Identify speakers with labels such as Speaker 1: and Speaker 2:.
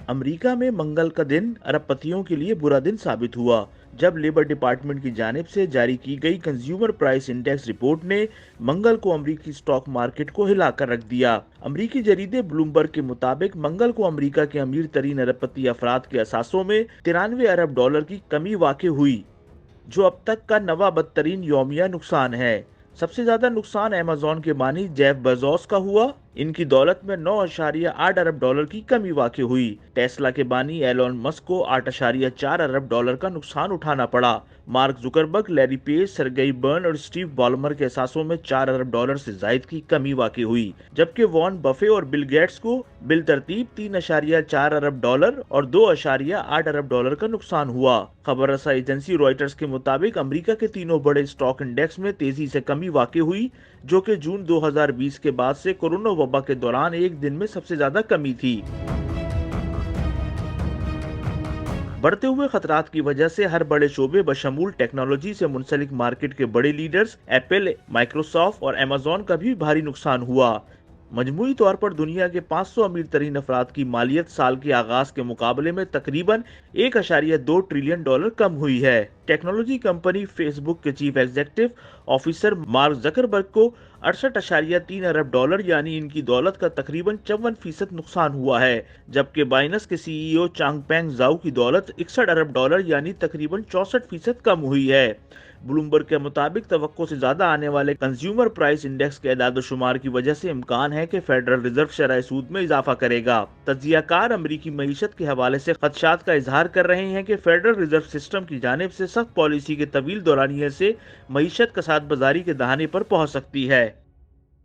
Speaker 1: America में मंगल का दिन अरबपतियों के लिए बुरा दिन साबित हुआ जब लेबर डिपार्टमेंट की जानिब से जारी की गई कंज्यूमर प्राइस इंडेक्स रिपोर्ट ने मंगल को अमेरिकी स्टॉक मार्केट को हिलाकर रख दिया। अमेरिकी जरीदे ब्लूमबर्ग के मुताबिक मंगल को अमेरिका के अमीर तरीन अरबपति अफराद के असासों में 93 अरब डॉलर की कमी वाक़ हुई, जो अब तक का नवा बदतरीन यौमिया नुकसान है। सबसे ज्यादा नुकसान अमेज़न के बानी जेफ बेजोस का हुआ। इनकी दौलत में 9.8 अरब डॉलर की कमी वाक़ हुई। टेस्ला के बानी एलोन मस्क को 8.4 अरब डॉलर का नुकसान उठाना पड़ा। Mark Zuckerberg, Larry Page, Sergey Brin और स्टीव बॉलमर के एहसासों में 4 अरब डॉलर से जायद की कमी वाक़ हुई, जबकि वॉरेन बफे और बिल गेट्स को बिल तरतीब 3.4 अरब डॉलर और 2.8 अरब डॉलर का नुकसान हुआ। खबर रसा एजेंसी रॉयटर्स के मुताबिक अमेरिका के तीनों बड़े स्टॉक इंडेक्स में तेजी से कमी वाक़ हुई, जो कि जून 2020 के बाद से कोरोना वबा के दौरान एक दिन में सबसे ज्यादा कमी थी। बढ़ते हुए खतरात की वजह से हर बड़े शोबे बशमूल टेक्नोलॉजी से मुंसलिक मार्केट के बड़े लीडर्स एप्पल, माइक्रोसॉफ्ट और अमेज़न का भी भारी नुकसान हुआ। मजमूई तौर पर दुनिया के 500 अमीर तरीन अफराद की मालियत साल के आगाज के मुकाबले में तकरीबन 1.2 ट्रिलियन डॉलर कम हुई है। टेक्नोलॉजी कंपनी फेसबुक के chief executive officer mark Zuckerberg को 68.3 अरब डॉलर यानी इनकी दौलत का तकरीबन 54% नुकसान हुआ है, जबकि बाइनेंस के सीईओ चांगपेंग जाओ की दौलत 61 अरब डॉलर यानी तकरीबन 64% कम हुई है। ब्लूमबर्ग के मुताबिक तवक्को से ज्यादा आने वाले कंज्यूमर प्राइस इंडेक्स के एदाद-ओ-शुमार की वजह से इम्कान है कि फेडरल रिजर्व शरह सूद में इजाफा करेगा। तज्जियाकार अमरीकी मईशत के हवाले से खदशात का इजहार कर रहे हैं कि फेडरल रिजर्व सिस्टम की जानिब से सख्त पॉलिसी के तवील दौरानिये से मईशत कसाद बाजारी के दहाने पर पहुंच सकती है।